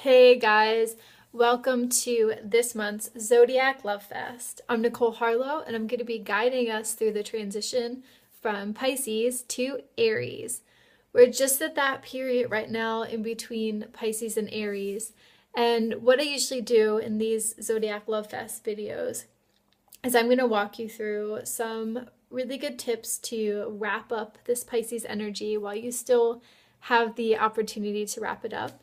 Hey guys, welcome to this month's Zodiac Love Fest. I'm Nicole Harlow and I'm going to be guiding us through the transition from Pisces to Aries. We're just at that period right now in between Pisces and Aries. And what I usually do in these Zodiac Love Fest videos is I'm going to walk you through some really good tips to wrap up this Pisces energy while you still have the opportunity to wrap it up,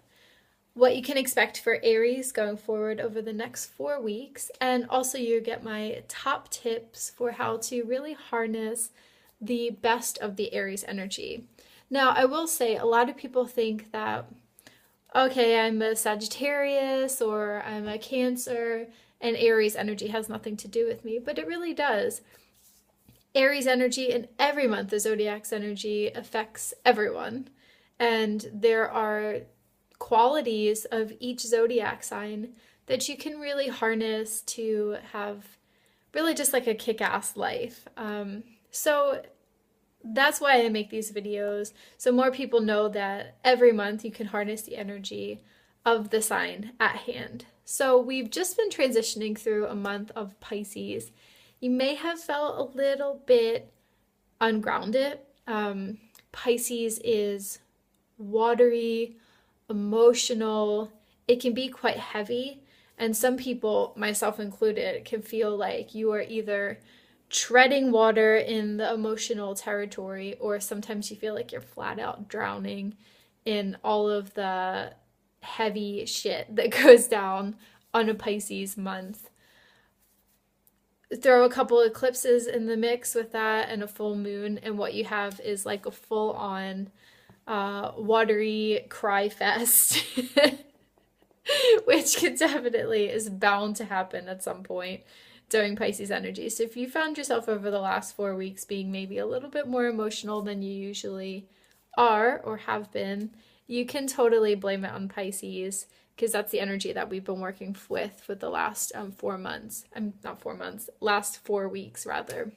what you can expect for Aries going forward over the next 4 weeks, and also you get my top tips for how to really harness the best of the Aries energy. Now, I will say a lot of people think that, okay, I'm a Sagittarius or I'm a Cancer, and Aries energy has nothing to do with me, but it really does. Aries energy in every month, the zodiac's energy affects everyone, and there are qualities of each zodiac sign that you can really harness to have really just like a kick-ass life. So that's why I make these videos, so more people know that every month you can harness the energy of the sign at hand. So we've just been transitioning through a month of Pisces. You may have felt a little bit ungrounded. Pisces is watery, emotional. It can be quite heavy, and some people, myself included, can feel like you are either treading water in the emotional territory, or sometimes you feel like you're flat out drowning in all of the heavy shit that goes down on a Pisces month. Throw a couple eclipses in the mix with that and a full moon, and what you have is like a full-on watery cry fest, which could definitely is bound to happen at some point during Pisces energy. So if you found yourself over the last 4 weeks being maybe a little bit more emotional than you usually are or have been, you can totally blame it on Pisces, because that's the energy that we've been working with for the last 4 months. Not 4 months, last 4 weeks rather.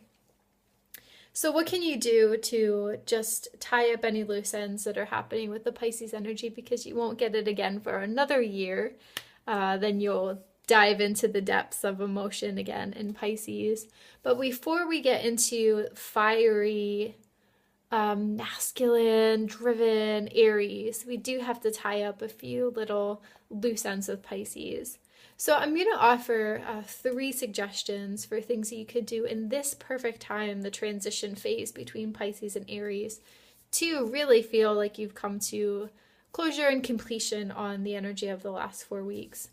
So what can you do to just tie up any loose ends that are happening with the Pisces energy, because you won't get it again for another year. Then you'll dive into the depths of emotion again in Pisces. But before we get into fiery, masculine, driven Aries, we do have to tie up a few little loose ends with Pisces. So I'm going to offer 3 suggestions for things that you could do in this perfect time, the transition phase between Pisces and Aries, to really feel like you've come to closure and completion on the energy of the last 4 weeks.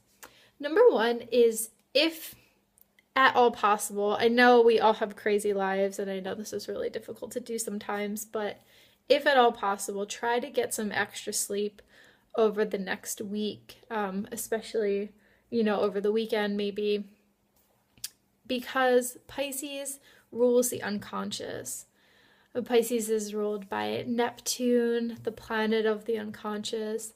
Number 1 is, if at all possible, I know we all have crazy lives, and I know this is really difficult to do sometimes, but if at all possible, try to get some extra sleep over the next week, especially over the weekend maybe, because Pisces rules the unconscious. Pisces is ruled by Neptune, the planet of the unconscious.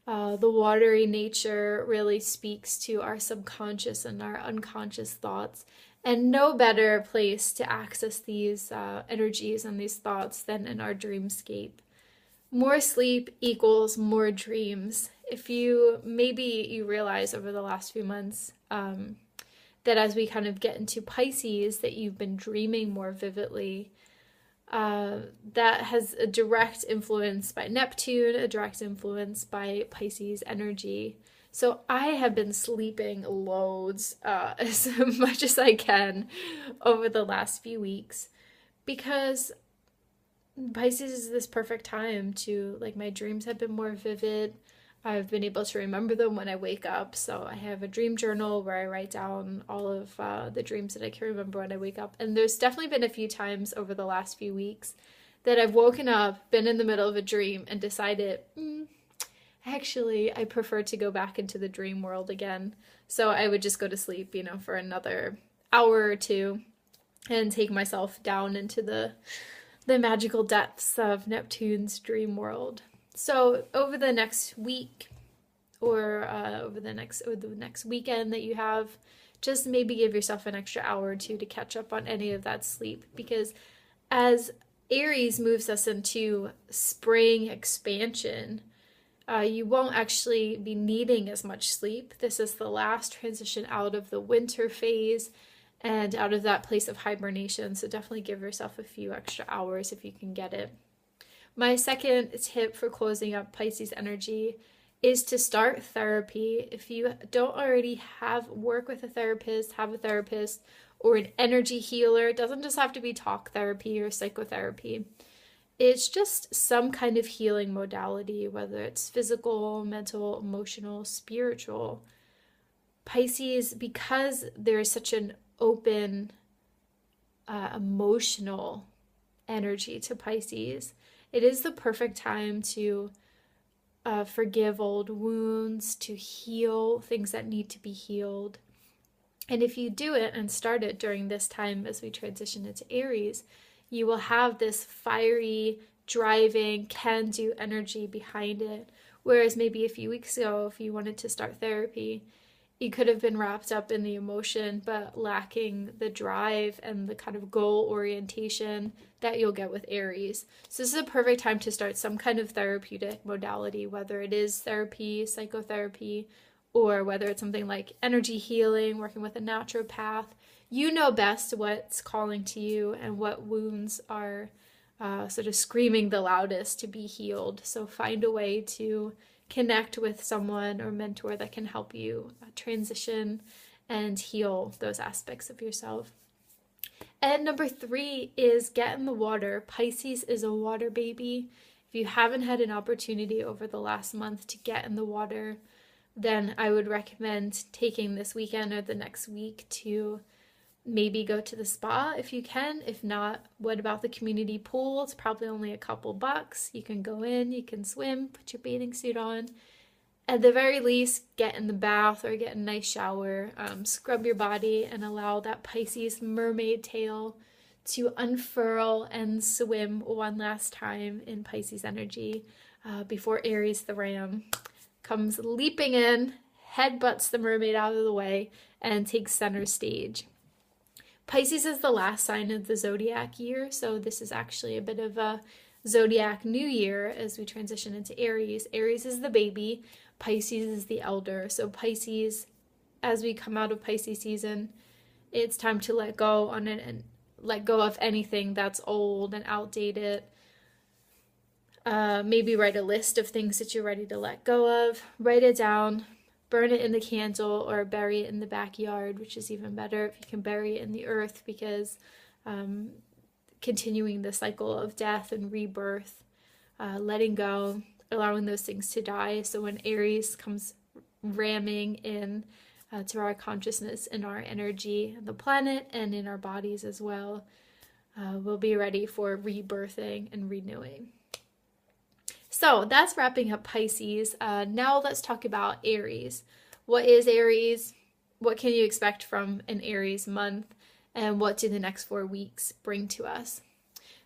The watery nature really speaks to our subconscious and our unconscious thoughts, and no better place to access these energies and these thoughts than in our dreamscape. More sleep equals more dreams. If you realize over the last few months that as we kind of get into Pisces, that you've been dreaming more vividly. That has a direct influence by Neptune, a direct influence by Pisces energy. So I have been sleeping loads, as much as I can over the last few weeks, because Pisces is this perfect time to, like, my dreams have been more vivid. I've been able to remember them when I wake up. So I have a dream journal where I write down all of the dreams that I can remember when I wake up. And there's definitely been a few times over the last few weeks that I've woken up, been in the middle of a dream, and decided, actually, I prefer to go back into the dream world again. So I would just go to sleep, for another hour or two and take myself down into the magical depths of Neptune's dream world. So over the next week, or over the next weekend that you have, just maybe give yourself an extra hour or two to catch up on any of that sleep, because as Aries moves us into spring expansion, You won't actually be needing as much sleep. This is the last transition out of the winter phase and out of that place of hibernation. So definitely give yourself a few extra hours if you can get it. My second tip for closing up Pisces energy is to start therapy. If you don't already work with a therapist, have a therapist or an energy healer, it doesn't just have to be talk therapy or psychotherapy. It's just some kind of healing modality, whether it's physical, mental, emotional, spiritual. Pisces, because there is such an open, emotional energy to Pisces, it is the perfect time to forgive old wounds, to heal things that need to be healed. And if you do it and start it during this time as we transition into Aries, you will have this fiery, driving, can-do energy behind it. Whereas maybe a few weeks ago, if you wanted to start therapy, you could have been wrapped up in the emotion, but lacking the drive and the kind of goal orientation that you'll get with Aries. So this is a perfect time to start some kind of therapeutic modality, whether it is therapy, psychotherapy, or whether it's something like energy healing, working with a naturopath. You know best what's calling to you and what wounds are sort of screaming the loudest to be healed. So find a way to connect with someone or mentor that can help you transition and heal those aspects of yourself. And number 3 is get in the water. Pisces is a water baby. If you haven't had an opportunity over the last month to get in the water, then I would recommend taking this weekend or the next week to maybe go to the spa if you can. If not, what about the community pool? It's probably only a couple bucks. You can go in, you can swim, put your bathing suit on. At the very least, get in the bath or get a nice shower, scrub your body and allow that Pisces mermaid tail to unfurl and swim one last time in Pisces energy before Aries the ram comes leaping in, headbutts the mermaid out of the way, and takes center stage. Pisces is the last sign of the zodiac year, so this is actually a bit of a zodiac new year as we transition into Aries. Aries is the baby, Pisces is the elder. So Pisces, as we come out of Pisces season, it's time to let go on it and let go of anything that's old and outdated. Maybe write a list of things that you're ready to let go of. Write it down, burn it in the candle, or bury it in the backyard, which is even better if you can bury it in the earth, because continuing the cycle of death and rebirth, letting go, allowing those things to die. So when Aries comes ramming in to our consciousness and our energy, the planet, and in our bodies as well, we'll be ready for rebirthing and renewing. So that's wrapping up Pisces. Now let's talk about Aries. What is Aries? What can you expect from an Aries month? And what do the next 4 weeks bring to us?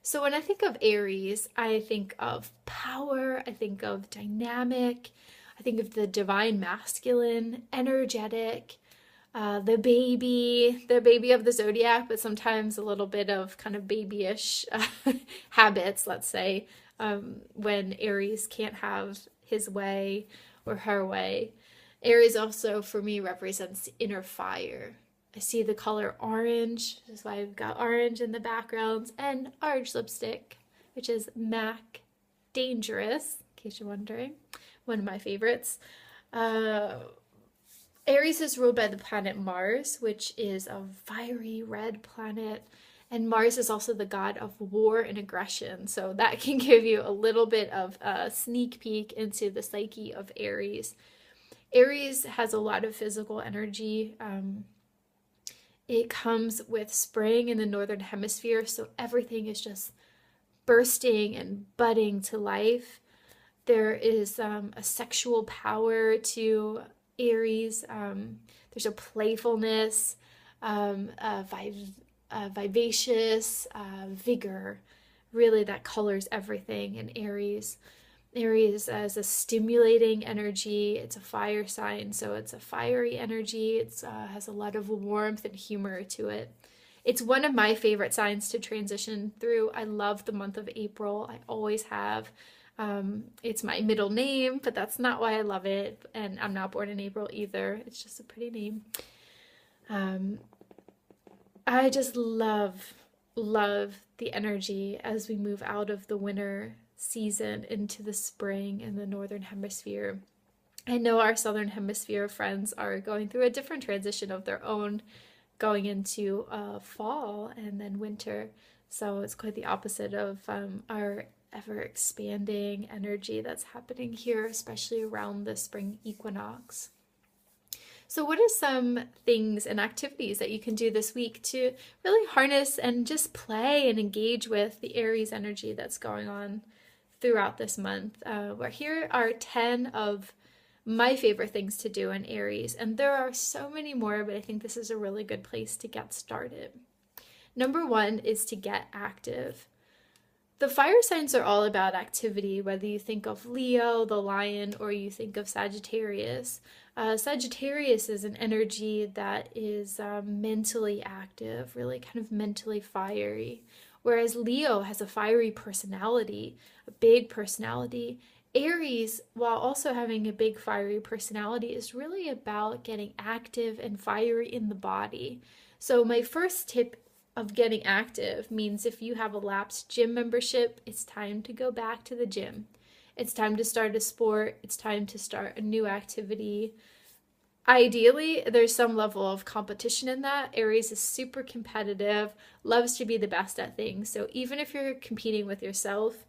So when I think of Aries, I think of power, I think of dynamic, I think of the divine masculine, energetic, the baby of the zodiac, but sometimes a little bit of kind of babyish habits, let's say, when Aries can't have his way or her way. Aries also, for me, represents inner fire. I see the color orange, which is why I've got orange in the backgrounds, and orange lipstick, which is MAC Dangerous, in case you're wondering, one of my favorites. Aries is ruled by the planet Mars, which is a fiery red planet, and Mars is also the god of war and aggression, so that can give you a little bit of a sneak peek into the psyche of Aries. Aries has a lot of physical energy. It comes with spring in the northern hemisphere, so everything is just bursting and budding to life. There is a sexual power to Aries. There's a playfulness, vivacious vigor, really, that colors everything in Aries. Aries has a stimulating energy. It's a fire sign, so it's a fiery energy. It has a lot of warmth and humor to it. It's one of my favorite signs to transition through. I love the month of April. I always have. It's my middle name, but that's not why I love it. And I'm not born in April either. It's just a pretty name. I just love the energy as we move out of the winter season into the spring in the Northern Hemisphere. I know our Southern Hemisphere friends are going through a different transition of their own, going into fall and then winter. So it's quite the opposite of our ever expanding energy that's happening here, especially around the spring equinox. So, what are some things and activities that you can do this week to really harness and just play and engage with the Aries energy that's going on throughout this month? Where here are 10 of my favorite things to do in Aries, and there are so many more, but I think this is a really good place to get started. Number 1 is to get active. The fire signs are all about activity, whether you think of Leo, the lion, or you think of Sagittarius. Sagittarius is an energy that is mentally active, really kind of mentally fiery, whereas Leo has a fiery personality, a big personality. Aries, while also having a big fiery personality, is really about getting active and fiery in the body. So my first tip of getting active means if you have a lapsed gym membership, it's time to go back to the gym. It's time to start a sport. It's time to start a new activity. Ideally, there's some level of competition in that. Aries is super competitive, loves to be the best at things. So even if you're competing with yourself,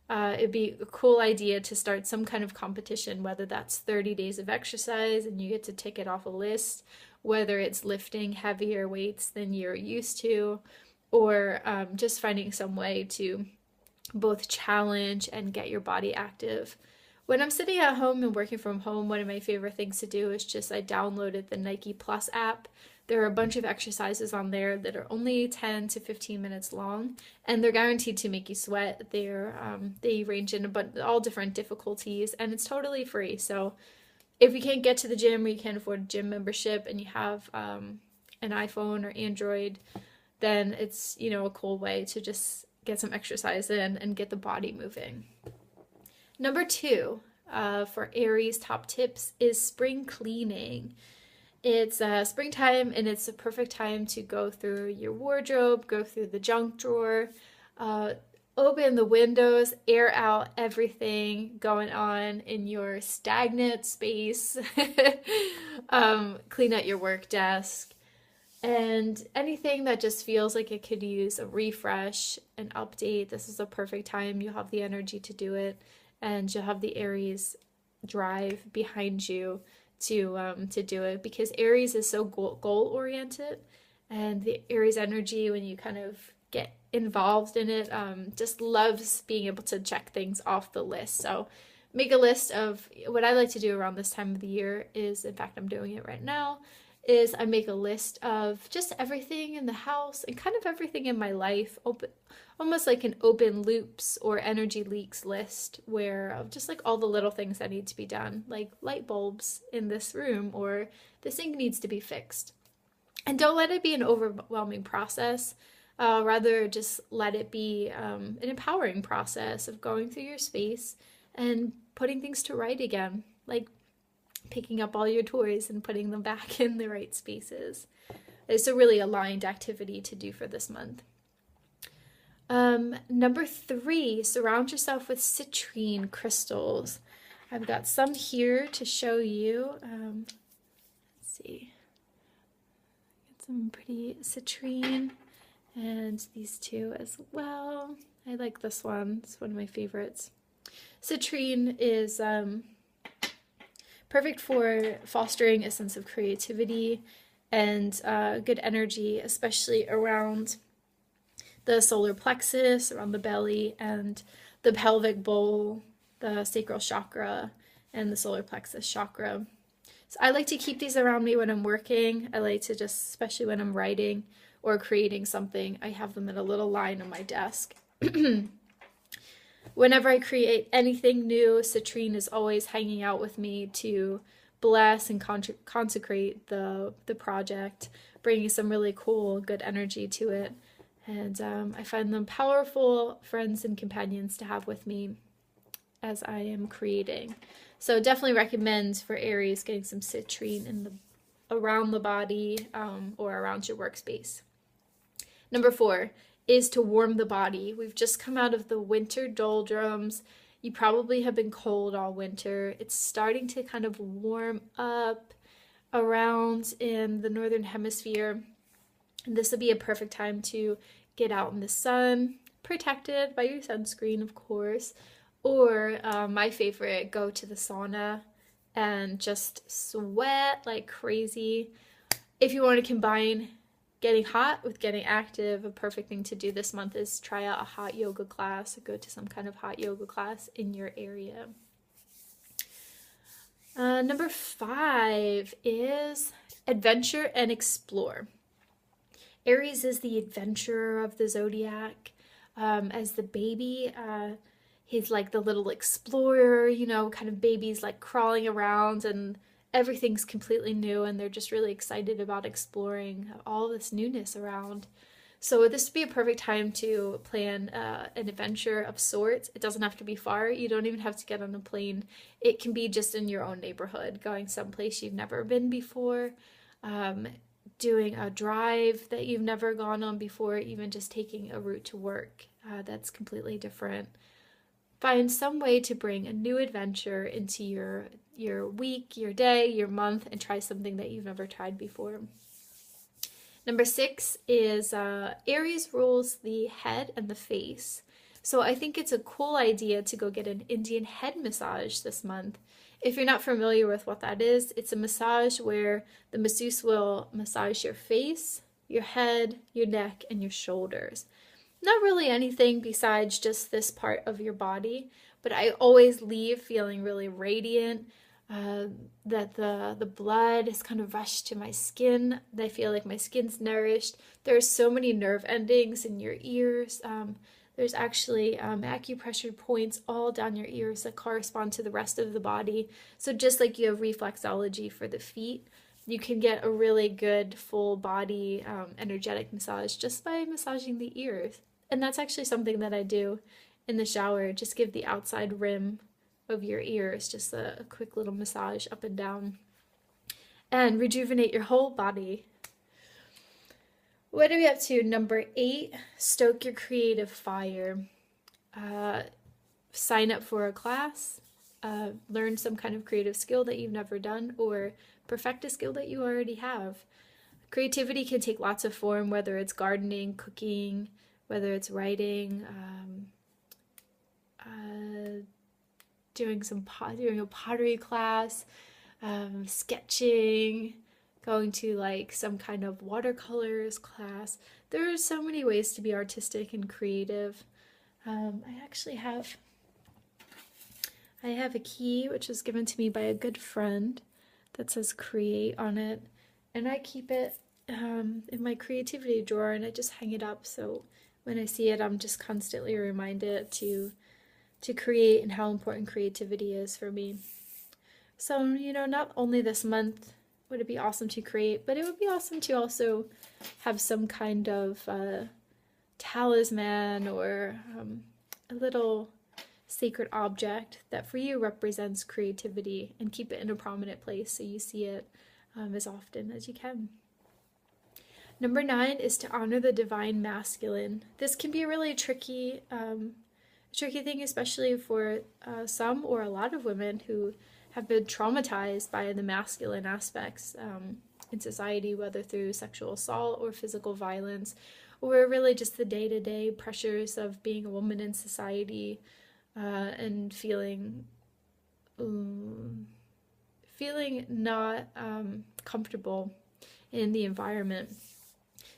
it'd be a cool idea to start some kind of competition, whether that's 30 days of exercise and you get to tick it off a list, whether it's lifting heavier weights than you're used to, or just finding some way to both challenge and get your body active. When I'm sitting at home and working from home, one of my favorite things to do is just I downloaded the Nike Plus app. There are a bunch of exercises on there that are only 10 to 15 minutes long, and they're guaranteed to make you sweat. They range in all different difficulties, and it's totally free. So if you can't get to the gym or you can't afford a gym membership and you have an iPhone or Android, then it's, a cool way to just get some exercise in and get the body moving. Number 2 for Aries top tips is spring cleaning. It's springtime and it's a perfect time to go through your wardrobe, go through the junk drawer, open the windows, air out everything going on in your stagnant space, clean out your work desk, and anything that just feels like it could use a refresh, an update. This is a perfect time. You'll have the energy to do it, and you'll have the Aries drive behind you to do it, because Aries is so goal oriented, and the Aries energy, when you kind of get involved in it, just loves being able to check things off the list. So make a list of what I like to do around this time of the year is, in fact, I'm doing it right now, is I make a list of just everything in the house and kind of everything in my life, almost like an open loops or energy leaks list, where just like all the little things that need to be done, like light bulbs in this room, or the sink needs to be fixed. And don't let it be an overwhelming process. Rather, just let it be an empowering process of going through your space and putting things to right again, like picking up all your toys and putting them back in the right spaces. It's a really aligned activity to do for this month. Number 3, surround yourself with citrine crystals. I've got some here to show you. Let's see. Got some pretty citrine, and these two as well. I like this one. It's one of my favorites. Citrine is perfect for fostering a sense of creativity and good energy, especially around the solar plexus, around the belly, and the pelvic bowl, the sacral chakra, and the solar plexus chakra. So I like to keep these around me when I'm working. I like to just, especially when I'm writing or creating something, I have them in a little line on my desk. Whenever I create anything new, citrine is always hanging out with me to bless and consecrate the project, bringing some really cool, good energy to it. And I find them powerful friends and companions to have with me. as I am creating. So definitely recommend for Aries getting some citrine in the around the body or around your workspace. Number 4 is to warm the body. We've just come out of the winter doldrums. You probably have been cold all winter. It's starting to kind of warm up around in the northern hemisphere. And this will be a perfect time to get out in the sun, protected by your sunscreen, of course, or my favorite, go to the sauna and just sweat like crazy. If you want to combine getting hot with getting active, a perfect thing to do this month is try out a hot yoga class or go to some kind of hot yoga class in your area. Number 5 is adventure and explore. Aries is the adventurer of the zodiac. As the baby, he's like the little explorer, you know, kind of babies like crawling around and everything's completely new and they're just really excited about exploring all this newness around. So this would be a perfect time to plan an adventure of sorts. It doesn't have to be far. You don't even have to get on a plane. It can be just in your own neighborhood, going someplace you've never been before, doing a drive that you've never gone on before, even just taking a route to work that's completely different. Find some way to bring a new adventure into your week, your day, your month, and try something that you've never tried before. Number 6 is Aries rules the head and the face. So I think it's a cool idea to go get an Indian head massage this month. If you're not familiar with what that is, it's a massage where the masseuse will massage your face, your head, your neck, and your shoulders. Not really anything besides just this part of your body, but I always leave feeling really radiant, that the blood is kind of rushed to my skin. I feel like my skin's nourished. There's so many nerve endings in your ears. There's actually acupressure points all down your ears that correspond to the rest of the body. So just like you have reflexology for the feet, you can get a really good full body energetic massage just by massaging the ears. And that's actually something that I do in the shower. Just give the outside rim of your ears just a quick little massage up and down and rejuvenate your whole body. What are we up to? Number 8, stoke your creative fire. Sign up for a class, learn some kind of creative skill that you've never done, or perfect a skill that you already have. Creativity can take lots of form, whether it's gardening, cooking, whether it's writing, doing a pottery class, sketching, going to like some kind of watercolors class. There are so many ways to be artistic and creative. I have a key which was given to me by a good friend that says create on it, and I keep it in my creativity drawer and I just hang it up, so when I see it I'm just constantly reminded to create and how important creativity is for me. So, you know, not only this month would it be awesome to create, but it would be awesome to also have some kind of talisman or a little sacred object that for you represents creativity, and keep it in a prominent place so you see it as often as you can. Number 9 is to honor the divine masculine. This can be a really tricky thing, especially for some or a lot of women who have been traumatized by the masculine aspects in society, whether through sexual assault or physical violence, or really just the day-to-day pressures of being a woman in society, and feeling not comfortable in the environment.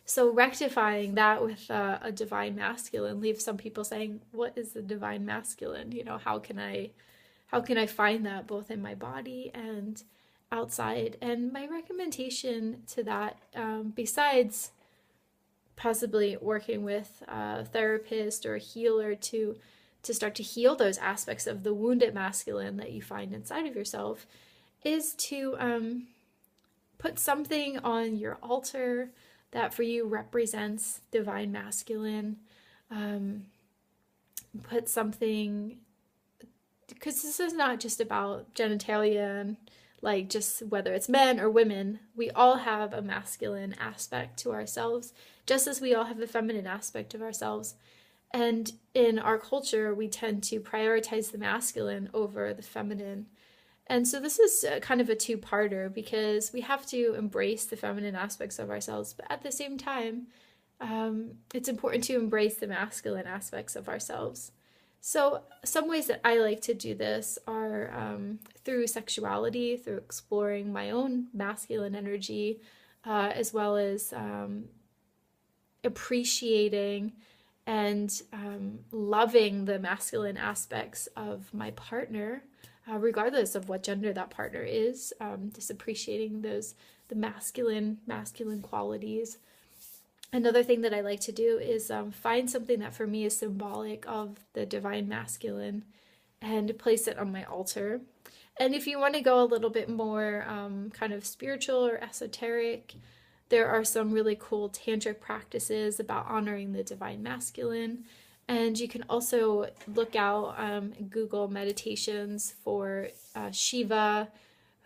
So rectifying that with a divine masculine leaves some people saying, what is the divine masculine? You know, how can I find that both in my body and outside? And my recommendation to that, besides possibly working with a therapist or a healer to start to heal those aspects of the wounded masculine that you find inside of yourself, is to put something on your altar that for you represents divine masculine. Put something, because this is not just about genitalia and like just whether it's men or women, we all have a masculine aspect to ourselves, just as we all have a feminine aspect of ourselves. And in our culture, we tend to prioritize the masculine over the feminine. And so this is kind of a two-parter, because we have to embrace the feminine aspects of ourselves, but at the same time, it's important to embrace the masculine aspects of ourselves. So some ways that I like to do this are through sexuality, through exploring my own masculine energy, as well as appreciating and loving the masculine aspects of my partner, regardless of what gender that partner is, just appreciating the masculine qualities. Another thing that I like to do is find something that for me is symbolic of the divine masculine and place it on my altar. And if you want to go a little bit more kind of spiritual or esoteric, there are some really cool tantric practices about honoring the divine masculine. And you can also look out, Google meditations for Shiva,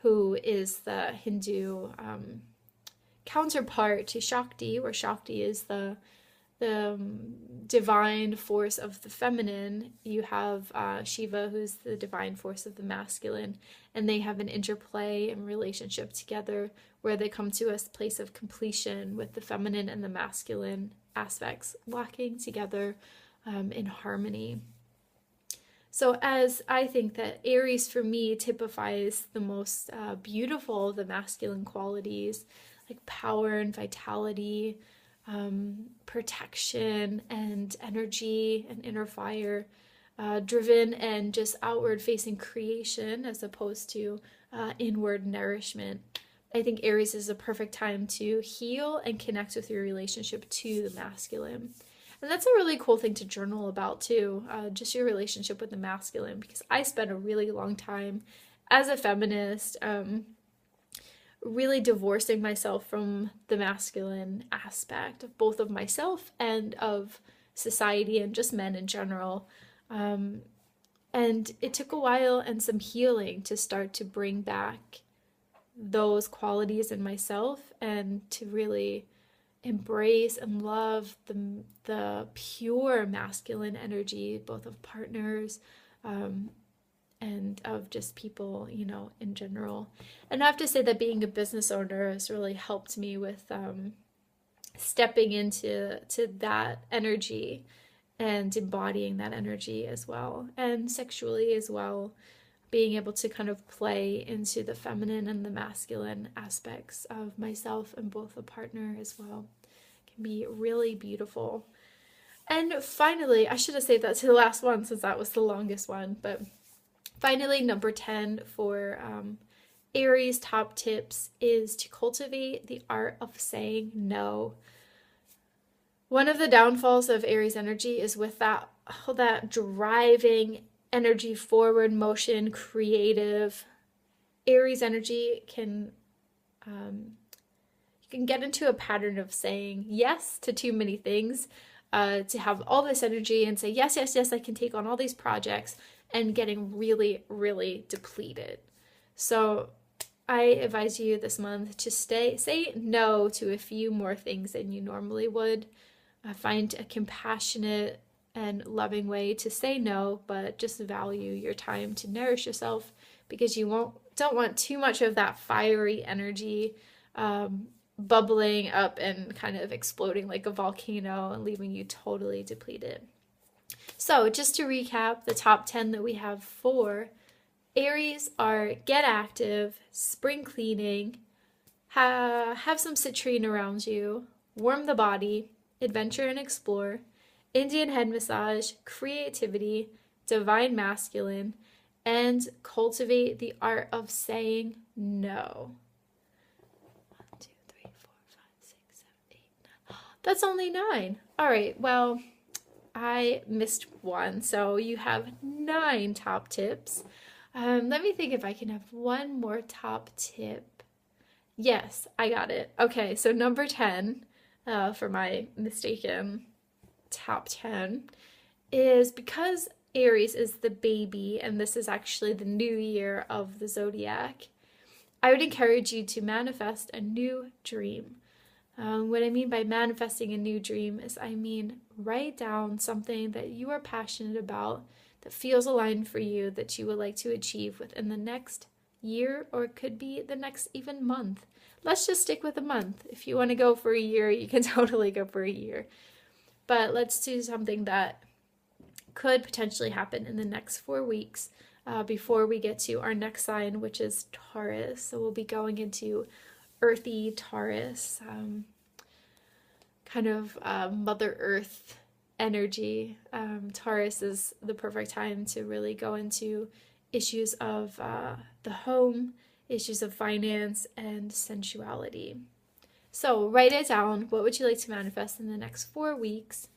who is the Hindu counterpart to Shakti, where Shakti is the divine force of the feminine. You have Shiva, who's the divine force of the masculine, and they have an interplay and relationship together where they come to a place of completion with the feminine and the masculine aspects walking together in harmony. So as I think that Aries for me typifies the most beautiful of the masculine qualities, like power and vitality, protection and energy and inner fire, driven and just outward facing creation as opposed to inward nourishment. I think Aries is a perfect time to heal and connect with your relationship to the masculine. And that's a really cool thing to journal about too, just your relationship with the masculine, because I spent a really long time as a feminist really divorcing myself from the masculine aspect of both of myself and of society and just men in general. And it took a while and some healing to start to bring back those qualities in myself and to really embrace and love the pure masculine energy, both of partners, and of just people, in general. And I have to say that being a business owner has really helped me with stepping into that energy and embodying that energy as well, and sexually as well, being able to kind of play into the feminine and the masculine aspects of myself and both a partner as well. It can be really beautiful. And finally, I should have saved that to the last one since that was the longest one, but finally, number 10 for Aries top tips is to cultivate the art of saying no. One of the downfalls of Aries energy is with that driving energy forward motion, creative. Aries energy can you can get into a pattern of saying yes to too many things, to have all this energy and say yes, yes, yes, I can take on all these projects, and getting really, really depleted. So I advise you this month to say no to a few more things than you normally would. Find a compassionate and loving way to say no, but just value your time to nourish yourself, because you don't want too much of that fiery energy bubbling up and kind of exploding like a volcano and leaving you totally depleted. So just to recap, the top 10 that we have for Aries are get active, spring cleaning, have some citrine around you, warm the body, adventure and explore, Indian head massage, creativity, divine masculine, and cultivate the art of saying no. 1, 2, 3, 4, 5, 6, 7, 8, 9. That's only 9. All right, well, I missed one, so you have 9 top tips. Let me think if I can have one more top tip. Yes, I got it. Okay, so number 10 for my mistaken top 10 is, because Aries is the baby, and this is actually the new year of the zodiac. I would encourage you to manifest a new dream. What I mean by manifesting a new dream is I mean write down something that you are passionate about, that feels aligned for you, that you would like to achieve within the next year, or it could be the next even month. Let's just stick with a month. If you want to go for a year, you can totally go for a year. But let's do something that could potentially happen in the next 4 weeks before we get to our next sign, which is Taurus. So we'll be going into earthy Taurus, kind of Mother Earth energy. Taurus is the perfect time to really go into issues of the home, issues of finance, and sensuality. So write it down. What would you like to manifest in the next 4 weeks?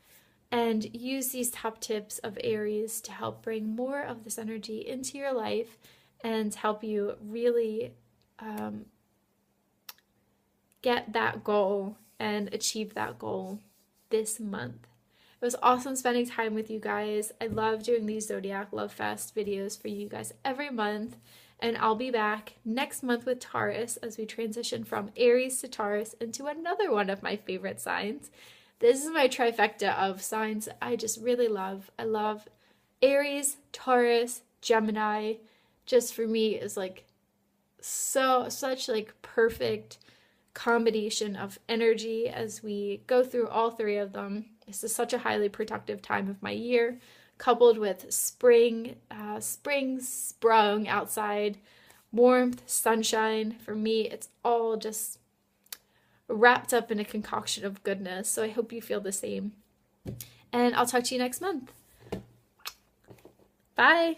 And use these top tips of Aries to help bring more of this energy into your life and help you really get that goal and achieve that goal this month. It was awesome spending time with you guys. I love doing these Zodiac Love Fest videos for you guys every month. And I'll be back next month with Taurus as we transition from Aries to Taurus into another one of my favorite signs. This is my trifecta of signs I just really love. I love Aries, Taurus, Gemini. Just for me is like such like perfect combination of energy as we go through all three of them. This is such a highly productive time of my year, coupled with spring sprung outside, warmth, sunshine. For me, it's all just wrapped up in a concoction of goodness. So I hope you feel the same. And I'll talk to you next month. Bye.